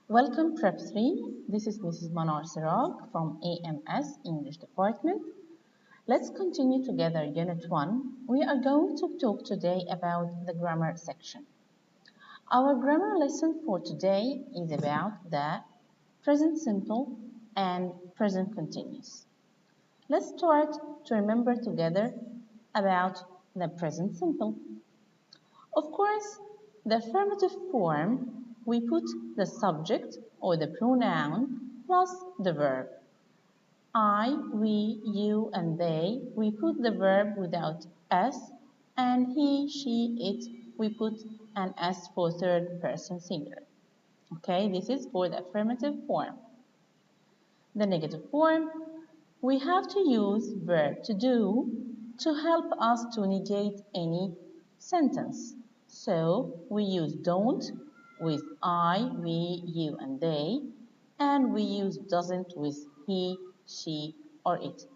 Welcome Prep 3. This is Mrs. Manar Sirag from AMS English Department. Let's continue together Unit 1. We are going to talk today about the grammar section. Our grammar lesson for today is about the present simple and present continuous. Let's start to remember together about the present simple. Of course, the affirmative form, we put the subject or the pronoun plus the verb. I, we, you, and they, we put the verb without s, and he, she, it, we put an s for third person singular. Okay, this is for the affirmative form. The negative form, we have to use verb to do to help us to negate any sentence. So we use don't with I, we, you, and they, and we use doesn't with he, she, or it.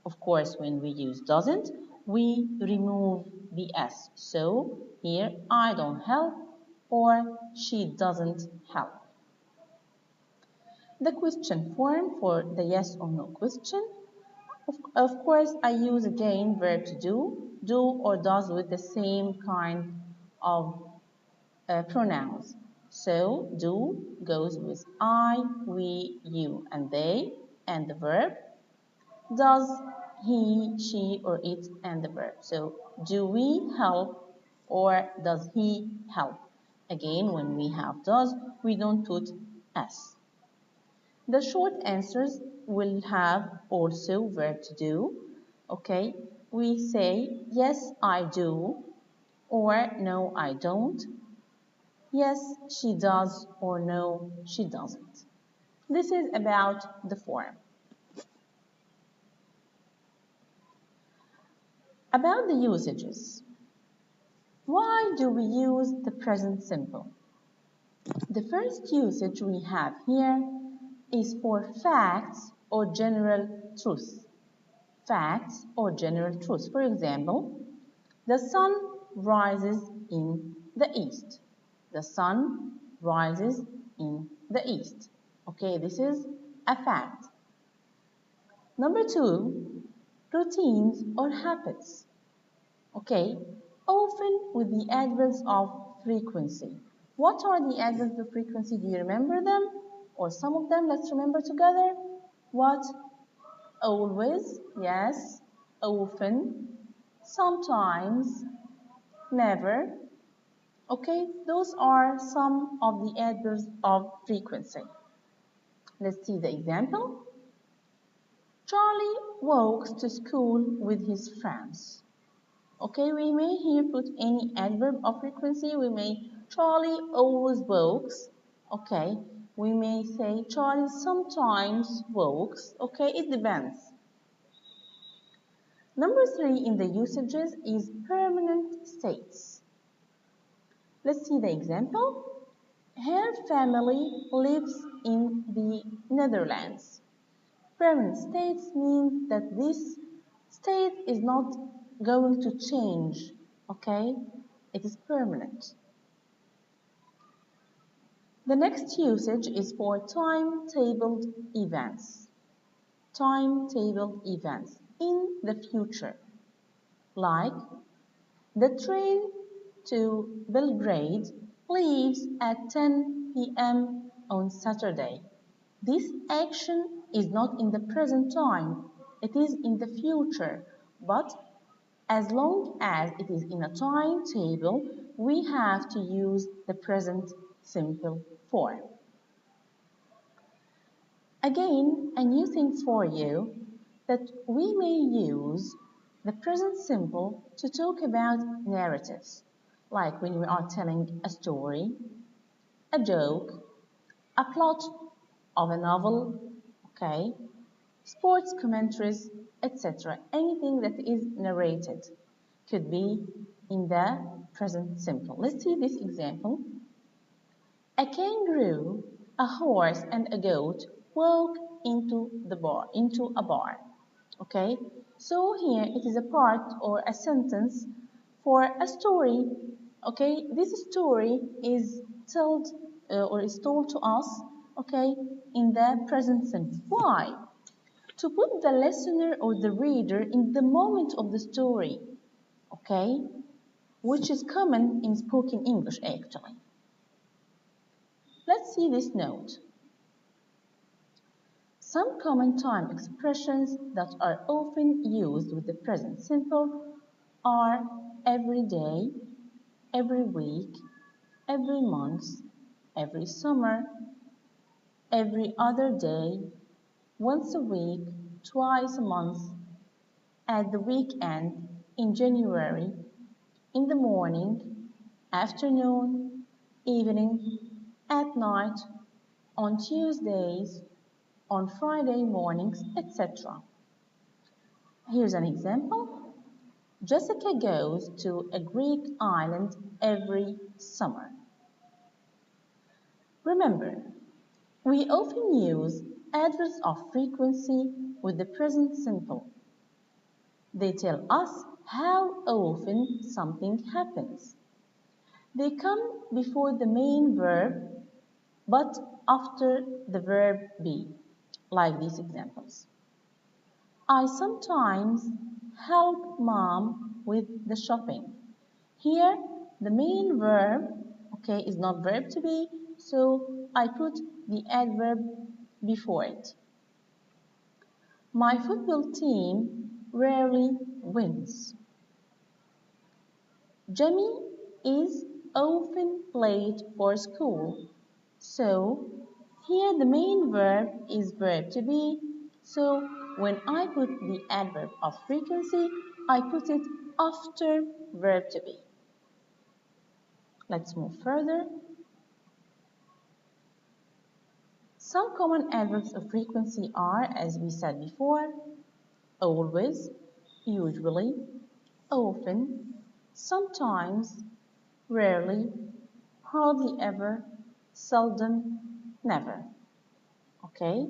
Of course, when we use doesn't, we remove the s. So here, I don't help or she doesn't help. The question form for the yes or no question. Of course, I use again verb to do or does with the same kind of pronouns. So, do goes with I, we, you, and they, and the verb. Does he, she, or it, and the verb. So, do we help or does he help? Again, when we have does, we don't put s. The short answers will have also verb to do. Okay, we say yes, I do, or no, I don't. Yes, she does, or no, she doesn't. This is about the form. About the usages. Why do we use the present simple? The first usage we have here is for facts or general truths. Facts or general truths. For example, the sun rises in the east. The sun rises in the east. Okay, this is a fact. Number 2, routines or habits. Okay, often with the adverbs of frequency. What are the adverbs of frequency? Do you remember them? Or some of them? Let's remember together. What? Always, yes. Often, sometimes, never. Okay, those are some of the adverbs of frequency. Let's see the example. Charlie walks to school with his friends. Okay, we may here put any adverb of frequency. We may Charlie always walks. Okay, we may say Charlie sometimes walks. Okay, it depends. Number 3 in the usages is permanent states. Let's see the example. Her family lives in the Netherlands. Permanent states means that this state is not going to change, okay? It is permanent. The next usage is for timetabled events. Timetabled events in the future, like the train to Belgrade leaves at 10 p.m. on Saturday. This action is not in the present time, it is in the future, but as long as it is in a timetable, we have to use the present simple form. Again, a new thing for you that we may use the present simple to talk about narratives, like when we are telling a story, a joke, a plot of a novel, okay, sports commentaries, etc. Anything that is narrated could be in the present simple. Let's see this example. A kangaroo, a horse, and a goat walk into a bar. Okay, so here it is a part or a sentence for a story. Okay, this story is told to us okay, in the present simple. Why? To put the listener or the reader in the moment of the story, okay, which is common in spoken English actually. Let's see this note. Some common time expressions that are often used with the present simple are every day, every week, every month, every summer, every other day, once a week, twice a month, at the weekend, in January, in the morning, afternoon, evening, at night, on Tuesdays, on Friday mornings, etc. Here's an example. Jessica goes to a Greek island every summer. Remember, we often use adverbs of frequency with the present simple. They tell us how often something happens. They come before the main verb but after the verb be, like these examples. I sometimes help mom with the shopping. Here, the main verb, okay, is not verb to be, so I put the adverb before it. My football team rarely wins. Jimmy is often late for school. So, here the main verb is verb to be. So, when I put the adverb of frequency, I put it after verb to be. Let's move further. Some common adverbs of frequency are, as we said before, always, usually, often, sometimes, rarely, hardly ever, seldom, never. Okay?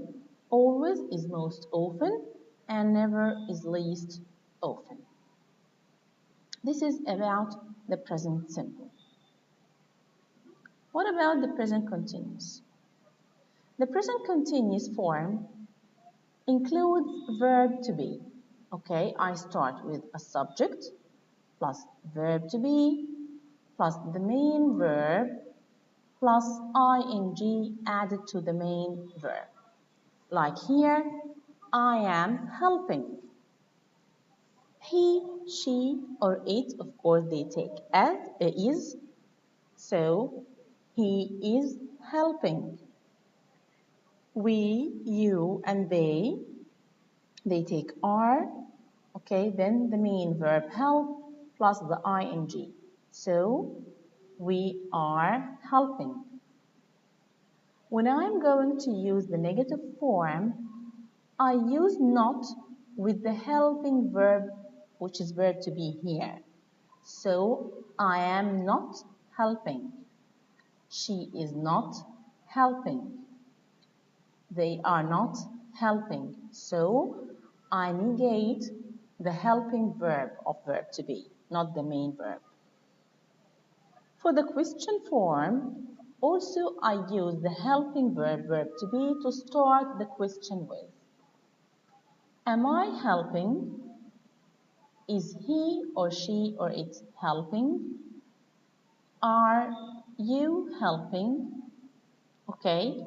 Always is most often and never is least often. This is about the present simple. What about the present continuous? The present continuous form includes verb to be. Okay, I start with a subject plus verb to be plus the main verb plus ing added to the main verb. Like here, I am helping. He, she, or it, of course, they take as is. So, he is helping. We, you, and they take are. Okay, then the main verb help plus the ing. So, we are helping. When I'm going to use the negative form, I use not with the helping verb, which is verb to be here. So, I am not helping. She is not helping. They are not helping. So, I negate the helping verb of verb to be, not the main verb. For the question form, also I use the helping verb, verb to be, to start the question with. Am I helping? Is he or she or it helping? Are you helping? Okay.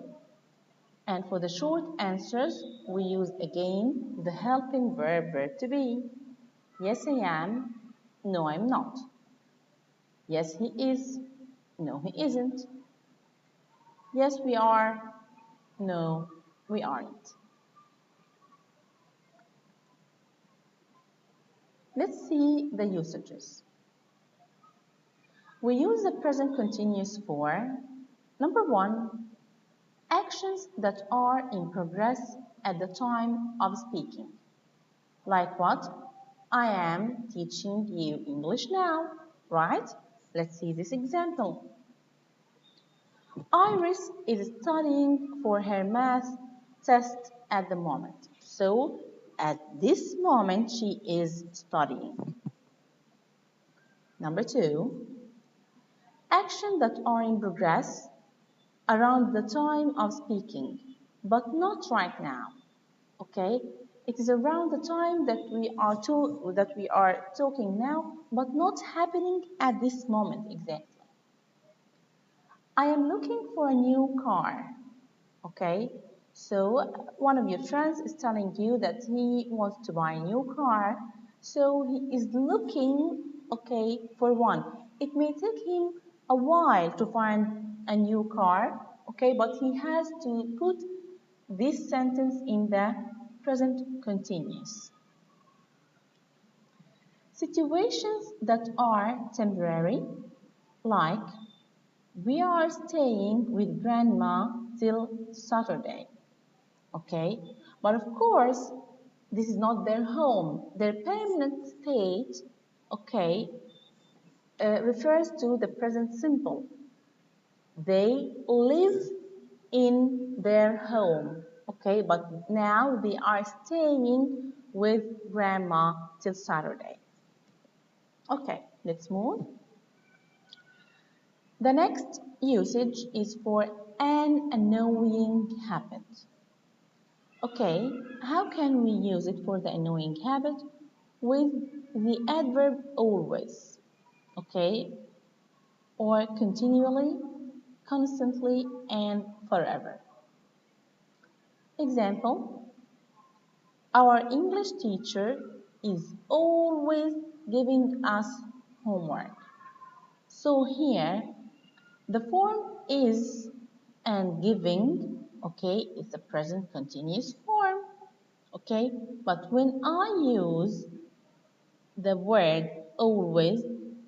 And for the short answers, we use again the helping verb, verb to be. Yes, I am. No, I'm not. Yes, he is. No, he isn't. Yes, we are. No, we aren't. Let's see the usages. We use the present continuous for, number one, actions that are in progress at the time of speaking. Like what? I am teaching you English now, right? Let's see this example. Iris is studying for her math test at the moment. So, at this moment, she is studying. Number two, actions that are in progress around the time of speaking, but not right now. Okay? It is around the time that we are talking now, but not happening at this moment exactly. I am looking for a new car. Okay? So one of your friends is telling you that he wants to buy a new car, so he is looking, okay, for one. It may take him a while to find a new car, okay, but he has to put this sentence in the present continuous. Situations that are temporary, like we are staying with grandma till Saturday. Okay, but of course, this is not their home. Their permanent state, okay, refers to the present simple. They live in their home, okay, but now they are staying with grandma till Saturday. Okay, let's move. The next usage is for an annoying habit. Okay, how can we use it for the annoying habit? With the adverb always, okay, or continually, constantly, and forever. Example, our English teacher is always giving us homework. So here, the form is and giving, okay, is the present continuous form, okay, but when I use the word always,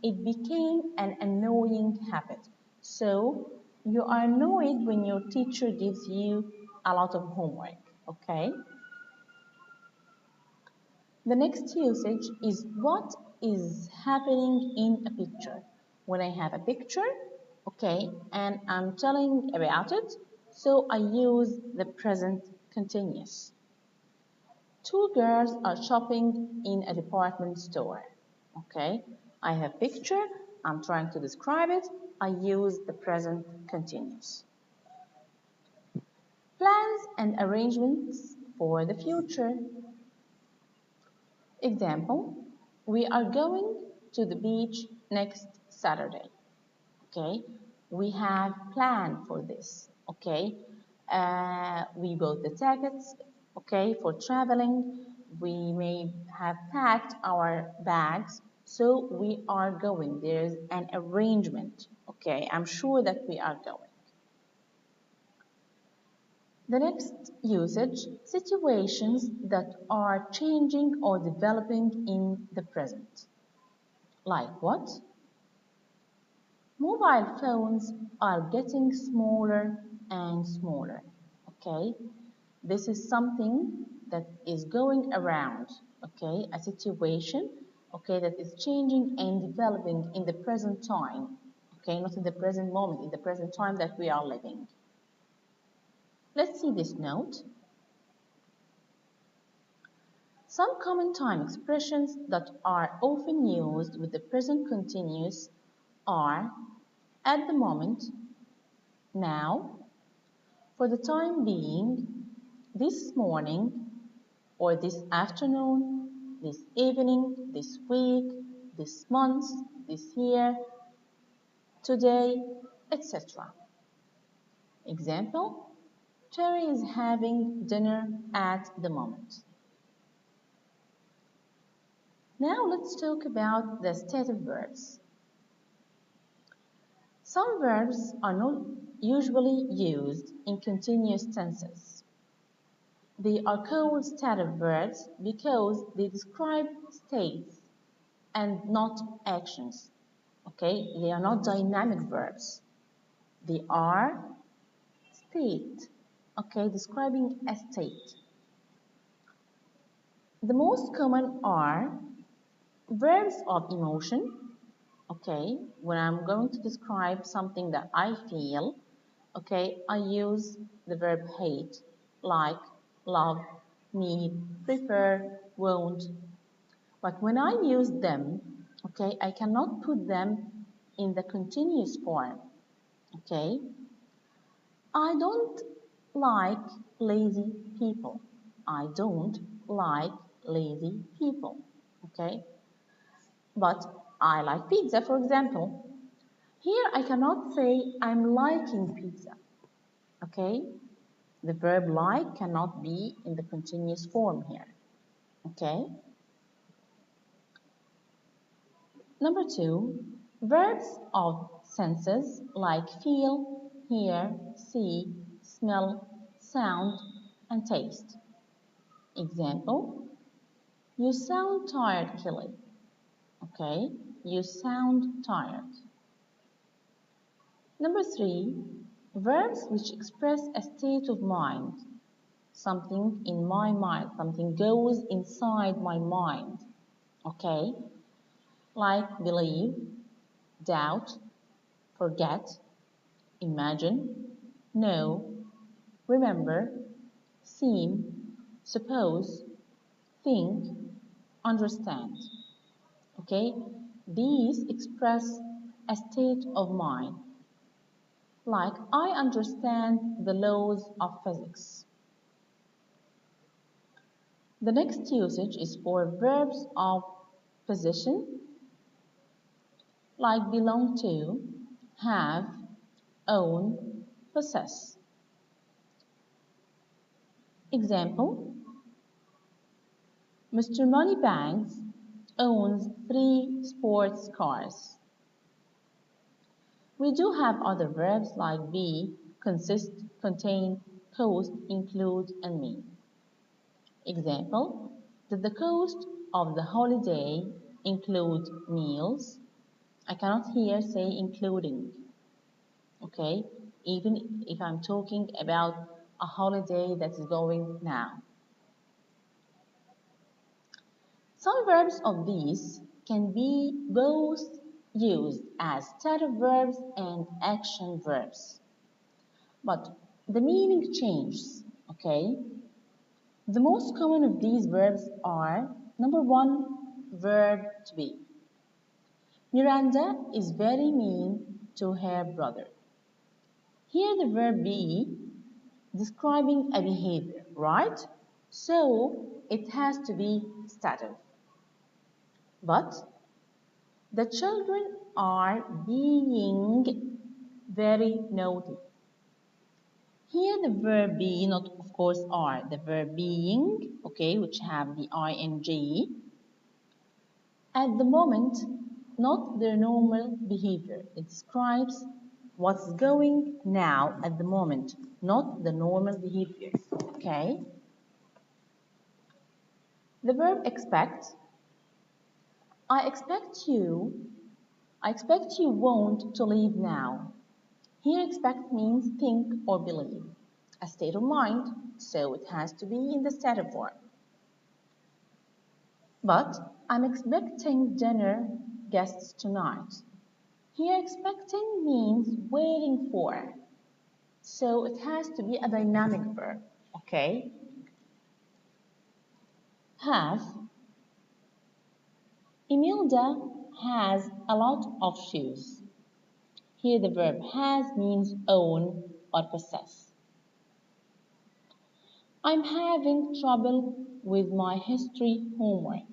it became an annoying habit. So you are annoyed when your teacher gives you a lot of homework, okay? The next usage is what is happening in a picture. When I have a picture, okay, and I'm telling about it, so I use the present continuous. Two girls are shopping in a department store. Okay, I have picture, I'm trying to describe it, I use the present continuous. Plans and arrangements for the future. Example, we are going to the beach next Saturday. Okay, we have planned for this. Okay, we bought the tickets. Okay, for traveling, we may have packed our bags, so we are going. There's an arrangement. Okay, I'm sure that we are going. The next usage, situations that are changing or developing in the present. Like what? Mobile phones are getting smaller and smaller. Okay, this is something that is going around. Okay, a situation. Okay, that is changing and developing in the present time. Okay, not in the present moment, in the present time that we are living. Let's see this note. Some common time expressions that are often used with the present continuous are at the moment, now, for the time being, this morning, or this afternoon, this evening, this week, this month, this year, today, etc. Example, Terry is having dinner at the moment. Now let's talk about the stative verbs. Some verbs are not usually used in continuous tenses. They are called stative verbs because they describe states and not actions. Okay, they are not dynamic verbs. They are state. Okay, describing a state. The most common are verbs of emotion. Okay, when I'm going to describe something that I feel, okay, I use the verb hate, like, love, need, prefer, want. But when I use them, okay, I cannot put them in the continuous form, okay? I don't like lazy people. I don't like lazy people. Okay? But I like pizza, for example. Here I cannot say I'm liking pizza. Okay? The verb like cannot be in the continuous form here. Okay? Number 2, verbs of senses like feel, hear, see, smell, sound, and taste. Example, you sound tired, Kelly. Okay, you sound tired. Number 3, verbs which express a state of mind. Something in my mind, something goes inside my mind. Okay, like believe, doubt, forget, imagine, know, remember, seem, suppose, think, understand. Okay? These express a state of mind, like I understand the laws of physics. The next usage is for verbs of position, like belong to, have, own, possess. Example, Mr. Moneybags owns 3 sports cars. We do have other verbs like be, consist, contain, cost, include, and mean. Example, did the cost of the holiday include meals? I cannot here say including, okay? Even if I'm talking about a holiday that is going now. Some verbs of these can be both used as stative verbs and action verbs. But the meaning changes, okay? The most common of these verbs are number 1, verb to be. Miranda is very mean to her brother. Here the verb be describing a behavior, right? So it has to be stative. But the children are being very naughty. Here the verb be, not of course are, the verb being, okay, which have the ing, at the moment, not their normal behavior. It describes what's going now at the moment, not the normal behavior, okay? The verb expect, I expect you, I expect you won't to leave now. Here expect means think or believe, a state of mind, so it has to be in the stative form. But I'm expecting dinner guests tonight. Here expecting means waiting for, so it has to be a dynamic verb, okay? Have, Imelda has a lot of shoes. Here the verb has means own or possess. I'm having trouble with my history homework.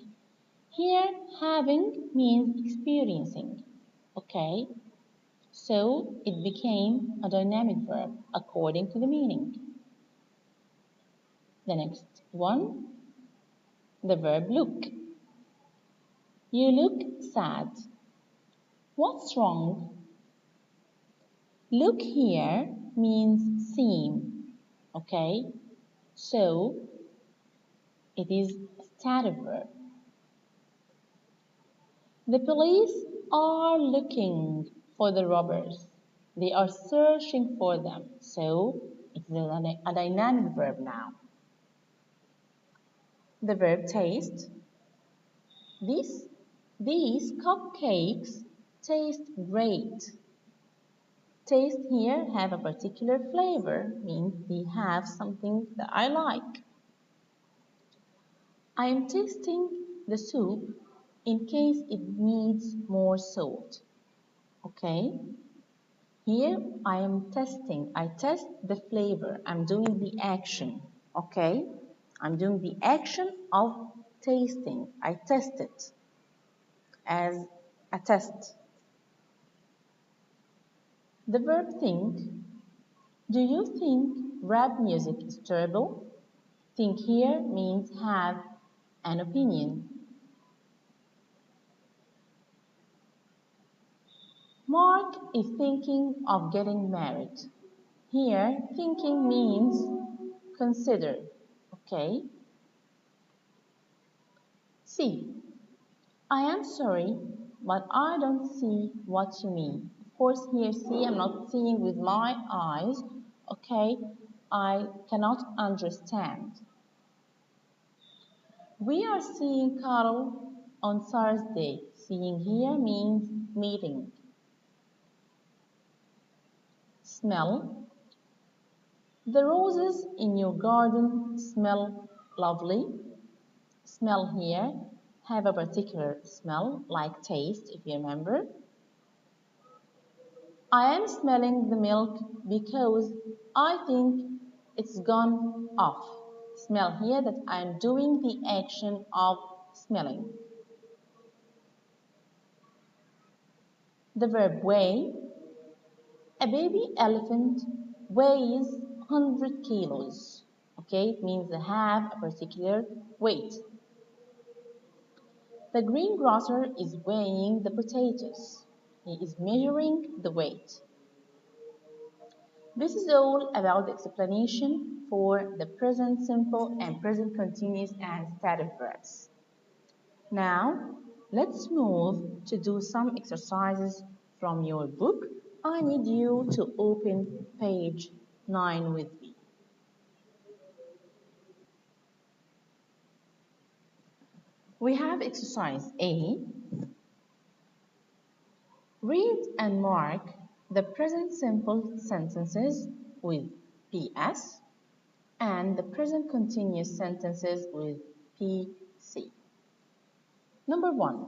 Here having means experiencing, okay? So it became a dynamic verb according to the meaning. The next one, the verb look. You look sad. What's wrong? Look here means seem, okay? So it is a stative verb. The police are looking for the robbers. They are searching for them. So it is a dynamic verb now. The verb taste. These cupcakes taste great. Taste here have a particular flavor, means they have something that I like. I am tasting the soup in case it needs more salt. Okay? Here I am testing. I test the flavor. I'm doing the action. Okay? I'm doing the action of tasting. I test it as a test. The verb think. Do you think rap music is terrible? Think here means have an opinion. Mark is thinking of getting married. Here, thinking means consider. Okay? See, I am sorry, but I don't see what you mean. Of course, here, see, I'm not seeing with my eyes. Okay? I cannot understand. We are seeing Carol on Thursday. Seeing here means meeting. Smell. The roses in your garden smell lovely. Smell here have a particular smell, like taste, if you remember. I am smelling the milk because I think it's gone off. Smell here that I am doing the action of smelling. The verb weigh. A baby elephant weighs 100 kilos. Okay, it means they have a particular weight. The greengrocer is weighing the potatoes. He is measuring the weight. This is all about the explanation for the present simple and present continuous and stative verbs. Now, let's move to do some exercises from your book. I need you to open page 9 with me. We have exercise A. Read and mark the present simple sentences with PS and the present continuous sentences with PC. Number 1.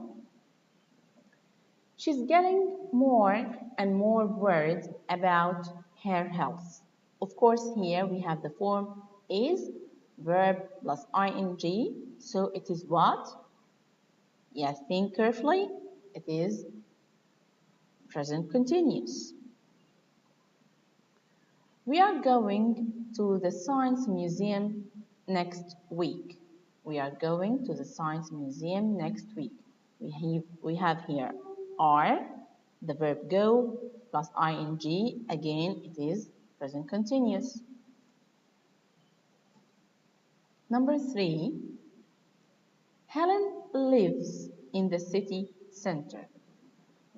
She's getting more and more worried about her health. Of course, here we have the form is verb plus ing. So it is what? Yes, think carefully. It is present continuous. We are going to the Science Museum next week. We are going to the Science Museum next week. We have here are, the verb go plus ing. Again, it is present continuous. Number 3. Helen lives in the city center.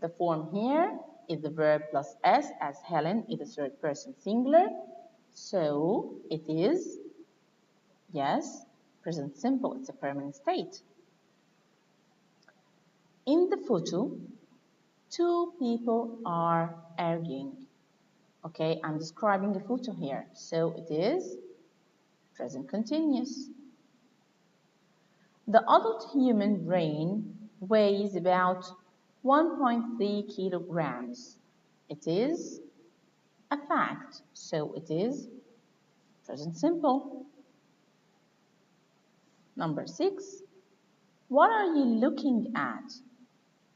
The form here is the verb plus s, as Helen is a third person singular. So it is, yes, present simple. It's a permanent state. In the photo, 2 people are arguing. Okay, I'm describing a photo here. So it is present continuous. The adult human brain weighs about 1.3 kilograms. It is a fact, so it is present simple. Number 6. What are you looking at?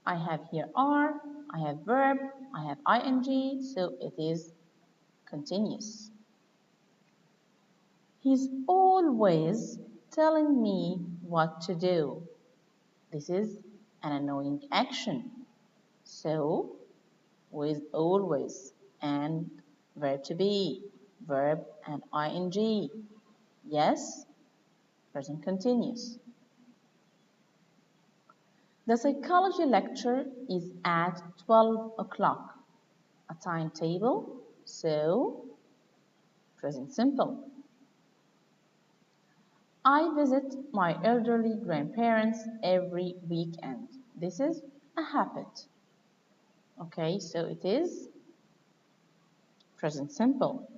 I have here are, I have verb, I have ing, so it is continuous. He's always telling me what to do. This is an annoying action. So, with always and verb to be, verb and ing. Yes, present continuous. The psychology lecture is at 12 o'clock. A timetable, so present simple. I visit my elderly grandparents every weekend. This is a habit. Okay, so it is present simple.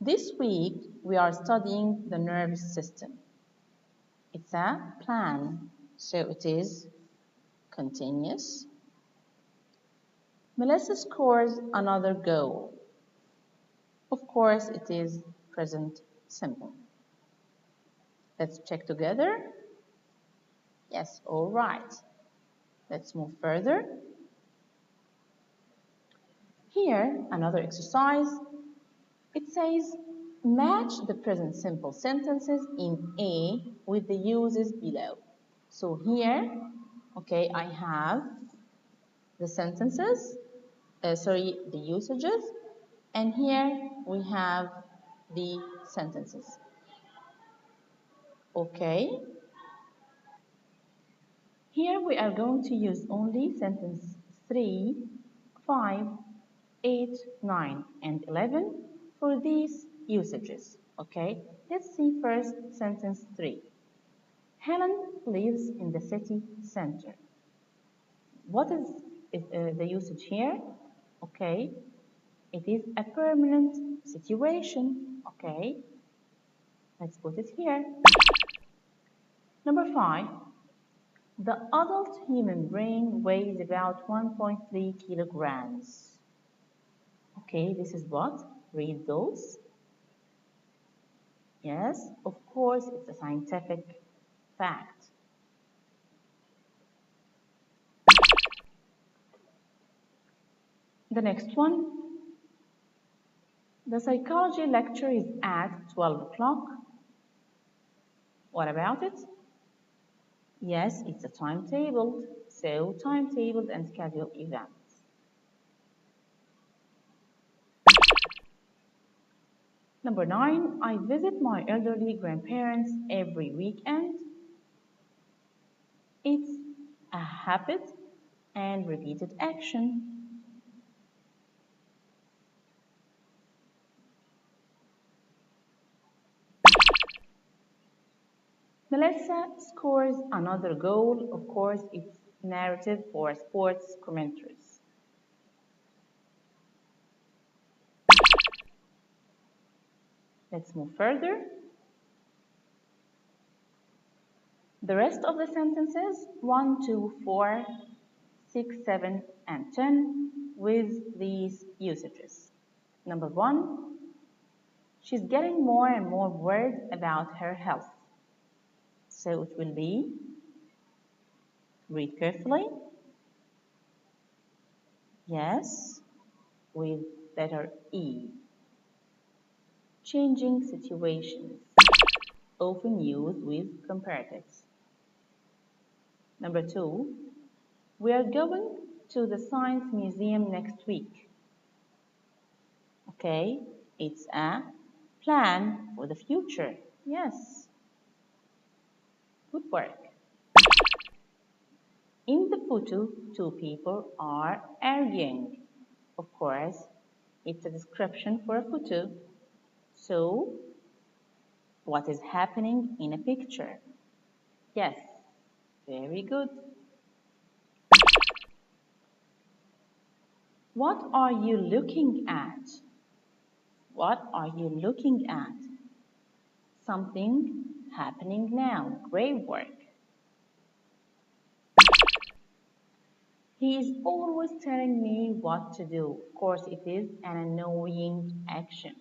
This week we are studying the nervous system. It's a plan, so it is continuous. Melissa scores another goal. Of course, it is present simple. Let's check together. Yes, all right. Let's move further. Here, another exercise. It says, match the present simple sentences in A with the uses below. So here, okay, I have the sentences, the usages, and here we have the sentences. Okay, here we are going to use only sentence 3, 5, 8, 9, and 11 for these usages. Okay, let's see first sentence 3. Helen lives in the city center. What is the usage here? Okay, it is a permanent situation. Okay, let's put it here. Number 5. The adult human brain weighs about 1.3 kilograms. Okay, this is what? Read those. Yes, of course, it's a scientific fact. The next one. The psychology lecture is at 12 o'clock. What about it? Yes, it's a timetabled, so timetabled and scheduled events. Number 9, I visit my elderly grandparents every weekend. It's a habit and repeated action. Melissa scores another goal. Of course, it's narrative for sports commentaries. Let's move further. The rest of the sentences 1, 2, 4, 6, 7, and 10 with these usages. Number 1, she's getting more and more worried about her health. So it will be, read carefully. Yes, with letter E. Changing situations, often used with comparatives. Number 2, we are going to the Science Museum next week. Okay, it's a plan for the future. Yes, good work. In the photo, two people are arguing. Of course, it's a description for a photo. So, what is happening in a picture? Yes, very good. What are you looking at? What are you looking at? Something happening now. Great work. He is always telling me what to do. Of course, it is an annoying action.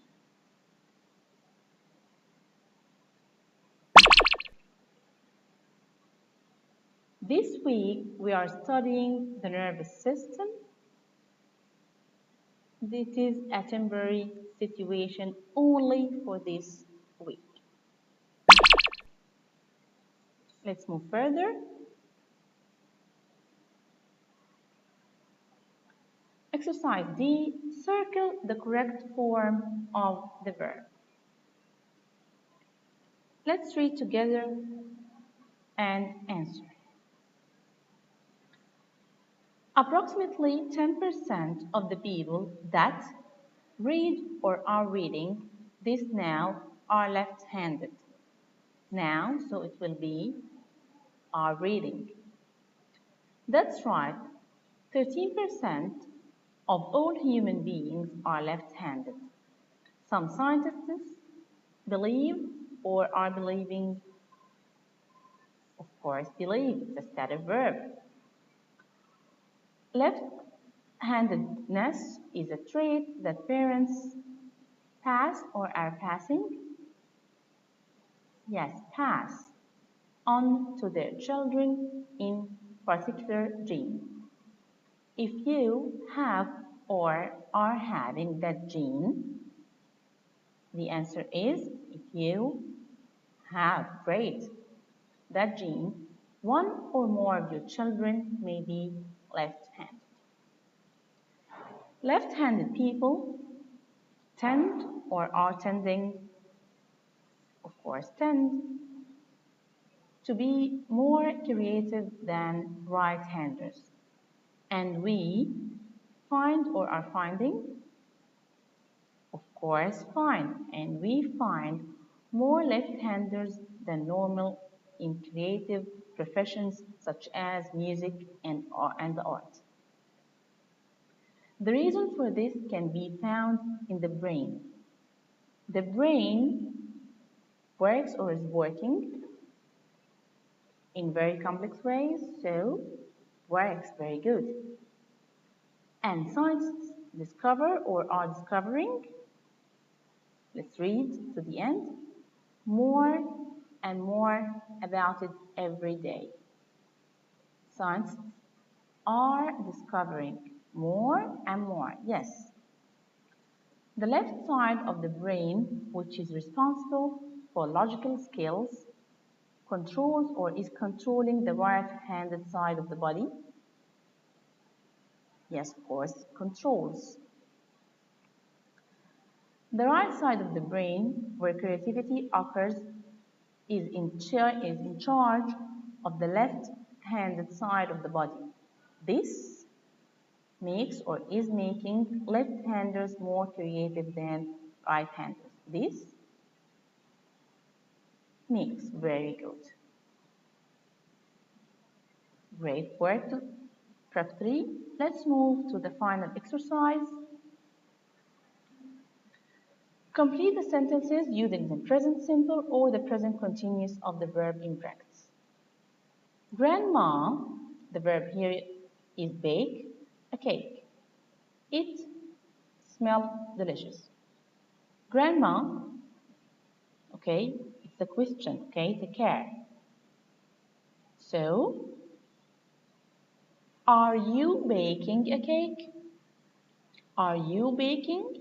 This week, we are studying the nervous system. This is a temporary situation only for this week. Let's move further. Exercise D, circle the correct form of the verb. Let's read together and answer. Approximately 10% of the people that read or are reading this now are left-handed. Now, so it will be are reading. That's right, 13% of all human beings are left-handed. Some scientists believe or are believing, of course, believe, it's a stative verb. Left Left-handedness is a trait that parents pass or are passing, yes, pass on to their children in particular gene. If you have or are having that gene, the answer is if you have, great, that gene, one or more of your children may be left-handed. Left-handed people tend or are tending, of course, tend to be more creative than right-handers. And we find or are finding, of course, find. And we find more left-handers than normal in creative professions such as music and art. The reason for this can be found in the brain. The brain works or is working in very complex ways, so works very good. And scientists discover or are discovering, let's read to the end, more and more about it every day. Scientists are discovering more and more, yes. The left side of the brain, which is responsible for logical skills, controls or is controlling the right-handed side of the body. Yes, of course, controls. The right side of the brain, where creativity occurs, is in charge of the left-handed side of the body. This makes or is making left-handers more creative than right-handers. This makes very good. Great work to prep 3. Let's move to the final exercise. Complete the sentences using the present simple or the present continuous of the verb in practice. Grandma, the verb here is bake a cake. It smells delicious. Grandma, okay, it's a question, okay, take care. So, are you baking a cake? Are you baking?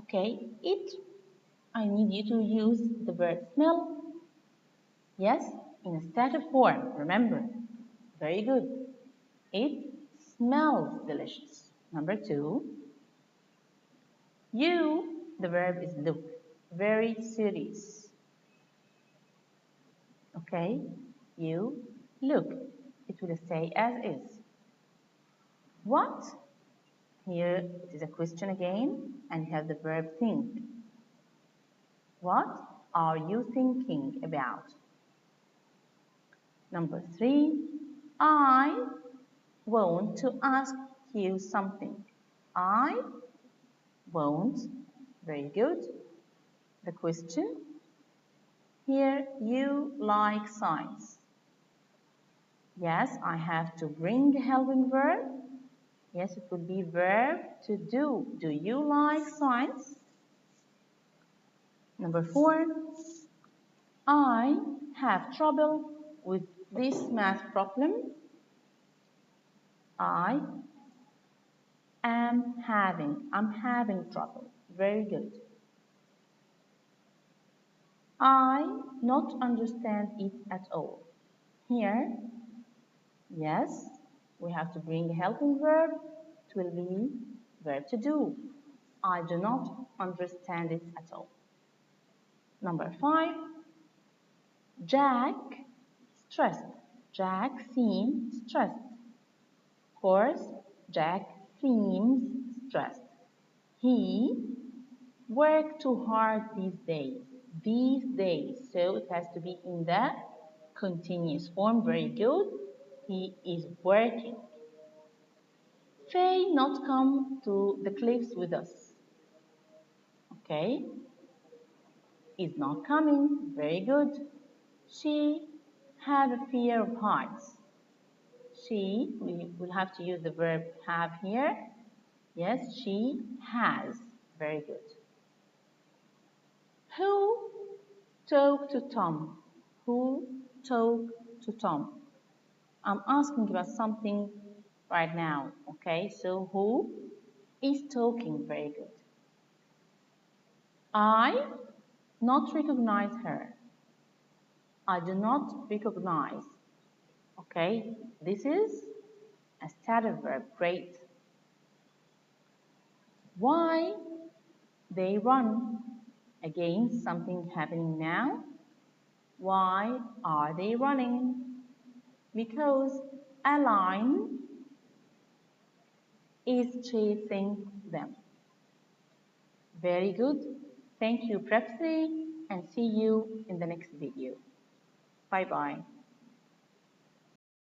Okay, it, I need you to use the verb smell. Yes, in a stative form, remember. Very good. It smells delicious. Number 2, you, the verb is look. Very serious. Okay, you look. It will stay as is. What? Here it is a question again, and you have the verb think. What are you thinking about? Number 3, I want to ask you something. I want, very good. The question, here you like science. Yes, I have to bring a helping verb. Yes, it would be verb to do. Do you like science? Number 4, I have trouble with this math problem. I'm having trouble. Very good. I not understand it at all. Here, yes, we have to bring a helping verb. It will be verb to do. I do not understand it at all. Number 5, Jack stressed. Jack seems stressed. Of course, Jack seems stressed. He worked too hard these days. These days. So it has to be in the continuous form. Very good. He is working. Faye not come to the cliffs with us. Okay. Is not coming. Very good. She had a fear of heights. she, we will have to use the verb have here. Yes, she has. Very good. Who talked to Tom? Who talked to Tom? I'm asking about something right now. Okay, so who is talking? Very good. I not recognize her. I do not recognize. Okay, this is a stative verb. Great. Why they run? Again, something happening now. Why are they running? Because a lion is chasing them. Very good. Thank you, Prepsi, and see you in the next video. Bye-bye.